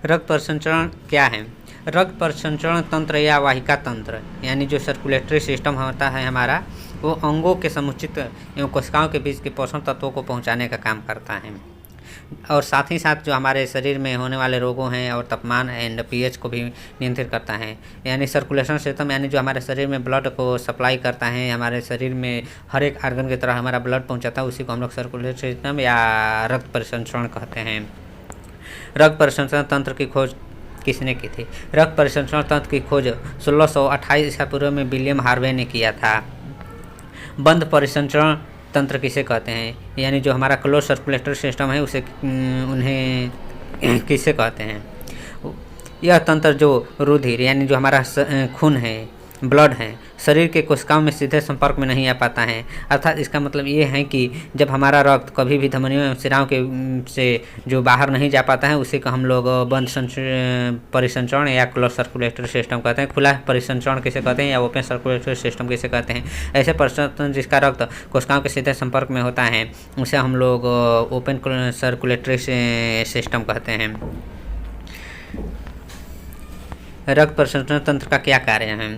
रक्त परिसंचरण क्या है? रक्त परिसंचरण तंत्र या वाहिका तंत्र यानी जो सर्कुलेटरी सिस्टम होता है हमारा, वो अंगों के समुचित एवं कोशिकाओं के बीच के पोषण तत्वों को पहुंचाने का काम करता है और साथ ही साथ जो हमारे शरीर में होने वाले रोगों हैं और तापमान एंड पीएच को भी नियंत्रित करता है। यानी सर्कुलेशन सिस्टम यानी जो हमारे शरीर में ब्लड को सप्लाई करता है, हमारे शरीर में हर एक आर्गन की तरह हमारा ब्लड पहुंचाता है, उसी को हम लोग सर्कुलेटरी सिस्टम या रक्त परिसंचरण कहते हैं। रक्त परिसंचरण तंत्र की खोज किसने की थी? रक्त परिसंचरण तंत्र की खोज 1628 ईसा पूर्व में विलियम हार्वे ने किया था। बंद परिसंचरण तंत्र किसे कहते हैं? यानी जो हमारा क्लोज सर्कुलेटरी सिस्टम है उसे उन्हें किसे कहते हैं? यह तंत्र जो रुधिर यानी जो हमारा खून है, ब्लड है, शरीर के कोशिकाओं में सीधे संपर्क में नहीं आ पाता है। अर्थात इसका मतलब ये है कि जब हमारा रक्त कभी भी धमनियों एवं शिराओं के से जो बाहर नहीं जा पाता है, उसी को हम लोग बंद परिसंचरण या क्लोज सर्कुलेटरी सिस्टम कहते हैं। खुला परिसंचरण किसे कहते हैं या ओपन सर्कुलेटरी सिस्टम किसे कहते हैं? ऐसे परिसंचरण जिसका रक्त कोशिकाओं के सीधे संपर्क में होता है उसे हम लोग ओपन सर्कुलेटरी सिस्टम कहते हैं। रक्त परिसंचरण तंत्र का क्या कार्य है?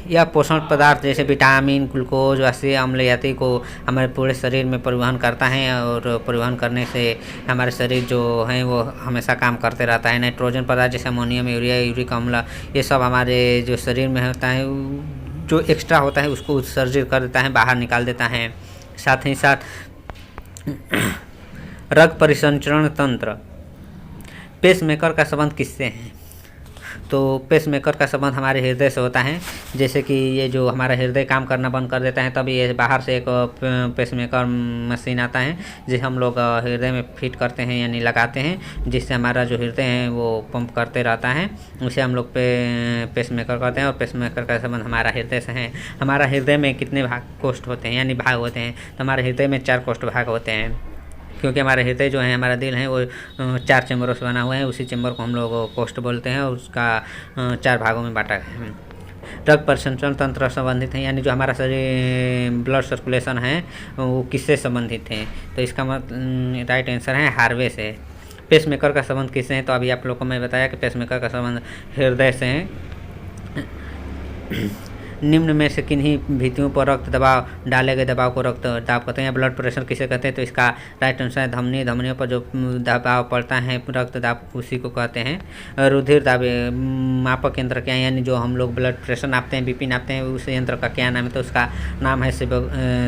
यह पोषण पदार्थ जैसे विटामिन, ग्लूकोज, अम्लीय अम्ल आदि को हमारे पूरे शरीर में परिवहन करता है और परिवहन करने से हमारे शरीर जो है वो हमेशा काम करते रहता है। नाइट्रोजन पदार्थ जैसे अमोनियम, यूरिया, यूरिक अम्ल, ये सब हमारे जो शरीर में होता है जो एक्स्ट्रा होता है उसको उत्सर्जित कर देता है, बाहर निकाल देता है। साथ ही साथ रक्त परिसंचरण तंत्र पेसमेकर का संबंध किससे है? तो पेसमेकर का संबंध हमारे हृदय से होता है। जैसे कि ये जो हमारा हृदय काम करना बंद कर देता है तब ये बाहर से एक पेसमेकर मशीन आता है जिसे हम लोग हृदय में फिट करते हैं यानी लगाते हैं, जिससे हमारा जो हृदय है वो पंप करते रहता है। उसे हम लोग पेसमेकर कहते हैं और पेसमेकर का संबंध हमारा हृदय से है। हमारा हृदय में कितने भाग कोष्ठ होते हैं यानी भाग होते हैं? तो हमारे हृदय में 4 कोष्ठ भाग होते हैं, क्योंकि हमारा हृदय जो है, हमारा दिल है, वो 4 चैम्बरों से बना हुआ है। उसी चैम्बर को हम लोग कोष्ठ बोलते हैं और उसका 4 भागों में बांटा है। रक्त परिसंचरण तंत्र संबंधित है यानी जो हमारा शरीर ब्लड सर्कुलेशन है वो किससे संबंधित है? तो इसका राइट आंसर है हार्वे से। पेसमेकर का संबंध किससे है? तो अभी आप लोग को मैं बताया कि पेसमेकर का संबंध हृदय से है। निम्न में से किन्हीं भित्तियों पर रक्त दबाव डाले गए दबाव को रक्त दाब कहते हैं। ब्लड प्रेशर किसे कहते हैं? तो इसका राइट आंसर है धमनी। धमनियों पर जो दबाव पड़ता है रक्त दाब उसी को कहते हैं। रुधिर दाब मापक यंत्र क्या है? यानी जो हम लोग ब्लड प्रेशर नापते हैं, बीपी नापते हैं, उस यंत्र का क्या नाम है? तो उसका नाम है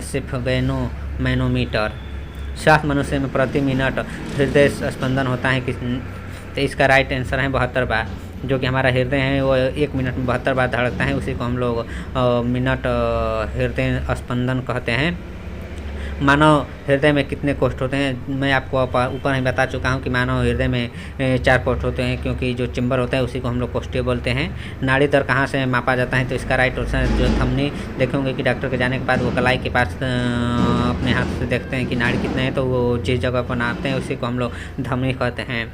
स्फिग्नोमैनोमीटर। 60 मनुष्य में प्रति मिनट हृदय स्पंदन होता है किस? तो इसका राइट आंसर है 72 बार। जो कि हमारा हृदय है वो 1 मिनट में 72 बार धड़कता है, उसी को हम लोग मिनट हृदय स्पंदन कहते हैं। मानव हृदय में कितने कोष्ठ होते हैं? मैं आपको ऊपर ही बता चुका हूँ कि मानव हृदय में 4 कोष्ठ होते हैं, क्योंकि जो चैम्बर होता है उसी को हम लोग कोष्ठीय बोलते हैं। नाड़ी दर कहाँ से मापा जाता है? तो इसका राइट आंसर जो थंबनी देखेंगे कि डॉक्टर के जाने के बाद वो कलाई के पास अपने हाथ से देखते हैं कि नाड़ी कितने हैं, तो वो जिस जगह पर नापते हैं उसी को हम लोग धमनी कहते हैं।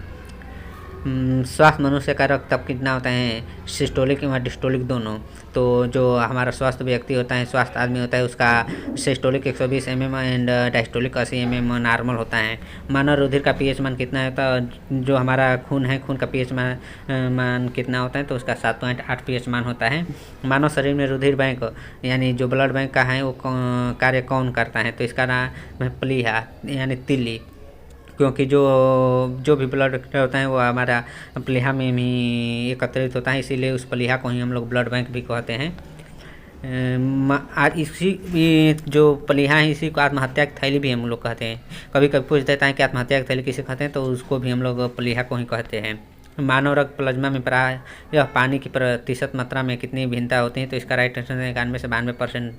स्वास्थ्य मनुष्य का रक्तचाप कितना होता है? सिस्टोलिक एवं डिस्टोलिक दोनों। तो जो हमारा स्वस्थ व्यक्ति होता है, स्वस्थ आदमी होता है, उसका systolic 120 mm and diastolic 80 mm normal होता है। मानव रुधिर का पीएच मान कितना होता है? जो हमारा खून है, खून का पीएच मान कितना होता है? तो उसका 7.8 pH मान होता है। मानव शरीर में रुधिर बैंक यानी जो ब्लड बैंक का है वो कार्य कौन करता है? तो इसका नाम है प्लीहा यानी तिल्ली, क्योंकि जो भी ब्लड होता है वो हमारा प्लीहा में ही एकत्रित होता है, इसीलिए उस प्लीहा को ही हम लोग ब्लड बैंक भी कहते हैं। इसी जो प्लीहा है इसी को आत्महत्या की थैली भी हम लोग कहते हैं। कभी कभी पूछ देता है कि आत्महत्या की थैली किसे कहते हैं? तो उसको भी हम लोग प्लीहा को ही कहते हैं। मानव रक्त प्लाज्मा में प्राय यह पानी की प्रतिशत मात्रा में कितनी भिन्नता होती है? तो इसका राइट आंसर है 91 से 92%।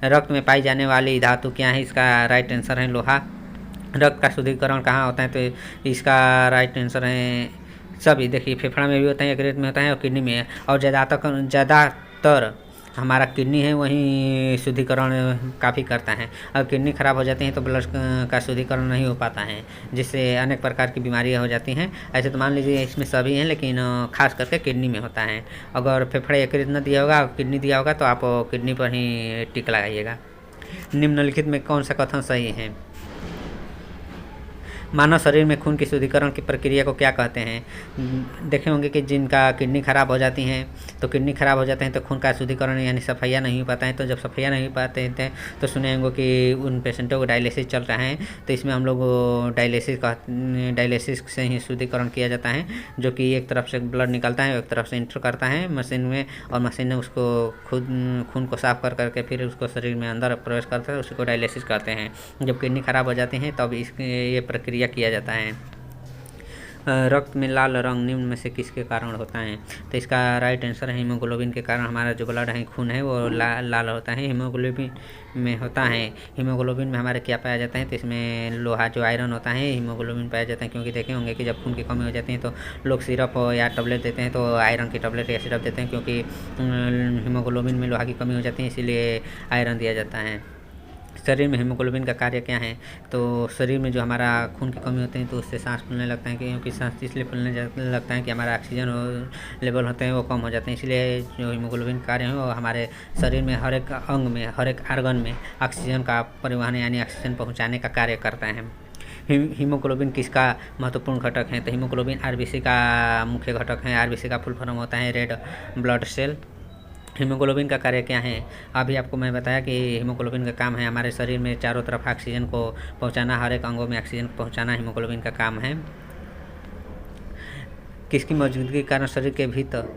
रक्त में पाई जाने वाली धातु क्या है? इसका राइट आंसर है लोहा। रक्त का शुद्धिकरण कहाँ होता है? तो इसका राइट आंसर है सभी। देखिए फेफड़ा में भी होता है, यकृत में होता है और किडनी में है। और ज़्यादातर हमारा किडनी है वहीं शुद्धिकरण काफ़ी करता है। अगर किडनी खराब हो जाती है तो ब्लड का शुद्धिकरण नहीं हो पाता है, जिससे अनेक प्रकार की बीमारियां हो जाती हैं। ऐसे तो मान लीजिए इसमें सभी हैं, लेकिन खास करके किडनी में होता है। अगर फेफड़े यकृत न दिया होगा, किडनी दिया होगा, तो आप किडनी पर ही टिक लगाइएगा। निम्नलिखित में कौन सा कथन सही है? मानव शरीर में खून की शुद्धिकरण की प्रक्रिया को क्या कहते हैं? देखे होंगे कि जिनका किडनी खराब हो जाती हैं तो किडनी खराब हो जाते हैं तो खून का शुद्धिकरण यानी सफाइया नहीं हो पाता है। तो जब सफाइया नहीं हो पाते हैं तो सुने होंगे कि उन पेशेंटों को डायलिसिस चल रहा है, तो इसमें हम लोग डायलिसिस से ही शुद्धिकरण किया जाता है, जो कि एक तरफ से ब्लड निकलता है, एक तरफ से इंटर करता है मशीन में, और मशीन ने उसको खुद खून को साफ कर करके फिर उसको शरीर में अंदर प्रवेश करता है, उसी को डायलिसिस करते हैं। जब किडनी खराब हो जाती हैं तब ये प्रक्रिया किया जाता है। रक्त में लाल रंग निम्न में से किसके कारण होता है? तो इसका राइट आंसर है हीमोग्लोबिन के कारण हमारा जो ब्लड है, खून है, वो लाल होता है, हीमोग्लोबिन में होता है। हीमोग्लोबिन में हमारे क्या पाया जाता है? तो इसमें लोहा जो आयरन होता है हीमोग्लोबिन पाया जाता है, क्योंकि देखे होंगे कि जब खून की कमी हो जाती है तो लोग सिरप या टैबलेट देते हैं, तो आयरन की टैबलेट या सिरप देते हैं, क्योंकि हीमोग्लोबिन में लोहा की कमी हो जाती है, इसीलिए आयरन दिया जाता है। शरीर में हीमोग्लोबिन का कार्य क्या है? तो शरीर में जो हमारा खून की कमी होती है तो उससे सांस फूलने लगता है, क्योंकि सांस इसलिए फूलने लगता है कि हमारा ऑक्सीजन लेवल होते हैं वो कम हो जाते हैं, इसलिए जो हीमोग्लोबिन कार्य है वो हमारे शरीर में हर एक अंग में, हर एक आर्गन में ऑक्सीजन का परिवहन यानी ऑक्सीजन पहुँचाने का कार्य करता है। हीमोग्लोबिन किसका महत्वपूर्ण घटक है? तो हीमोग्लोबिन आरबीसी का मुख्य घटक है। आरबीसी का फुल फॉर्म होता है रेड ब्लड सेल। हीमोग्लोबिन का कार्य क्या है? अभी आपको मैं बताया कि हीमोग्लोबिन का काम है हमारे शरीर में चारों तरफ ऑक्सीजन को पहुंचाना, हर एक अंगों में ऑक्सीजन पहुंचाना हीमोग्लोबिन का काम है। किसकी मौजूदगी के कारण शरीर के भीतर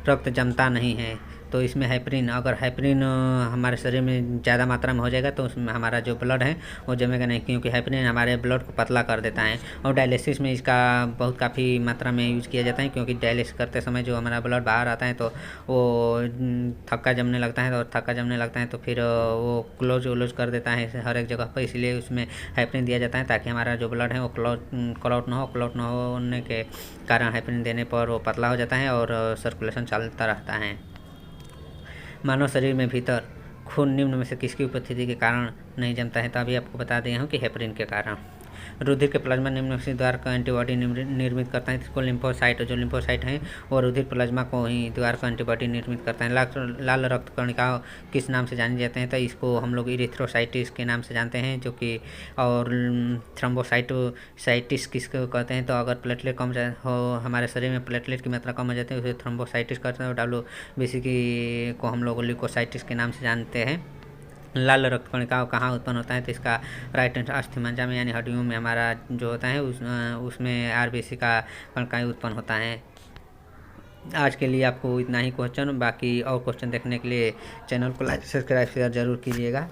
रक्त जमता नहीं है? तो इसमें हेपरिन, अगर हेपरिन हमारे शरीर में ज़्यादा मात्रा में हो जाएगा तो उसमें हमारा जो ब्लड है वो जमेगा नहीं, क्योंकि हेपरिन हमारे ब्लड को पतला कर देता है। और डायलिसिस में इसका बहुत काफ़ी मात्रा में यूज किया जाता है, क्योंकि डायलिसिस करते समय जो हमारा ब्लड बाहर आता है तो वो थक्का जमने लगता है, और थक्का जमने लगता है तो फिर वो क्लोज कर देता है हर एक जगह पर, इसलिए उसमें हेपरिन दिया जाता है ताकि हमारा जो ब्लड है वो क्लॉट ना होने के कारण हेपरिन देने पर वो पतला हो जाता है और सर्कुलेशन चलता रहता है। मानव शरीर में भीतर खून निम्न में से किसकी उपस्थिति के कारण नहीं जमता है? तो अभी आपको बता दिया हूँ कि हेपरिन के कारण। रुधिर के प्लाज्मा निम्नलिखित द्वार का एंटीबॉडी निर्मित करता है, इसको लिम्फोसाइट, जो लिम्फोसाइट है वो रुधिर प्लाज्मा को ही द्वार का एंटीबॉडी निर्मित करता है। लाल रक्त कणिका किस नाम से जाने जाते हैं? तो इसको हम लोग इरिथ्रोसाइटिस के नाम से जानते हैं, जो कि और थ्रोम्बोसाइटिस किसको कहते हैं? तो अगर प्लेटलेट कम हो, हमारे शरीर में प्लेटलेट की मात्रा कम हो जाती है उसे थ्रोम्बोसाइटिस कहते हैं, और WBC को हम लोग ल्यूकोसाइटिस के नाम से जानते हैं। लाल रक्त कणिका कहाँ उत्पन्न होता है? तो इसका राइट आंसर अस्थिमज्जा में यानी हड्डियों में हमारा जो होता है उसमें आरबीसी का कणिकाएं उत्पन्न होता है। आज के लिए आपको इतना ही क्वेश्चन, बाकी और क्वेश्चन देखने के लिए चैनल को लाइक सब्सक्राइब शेयर जरूर कीजिएगा।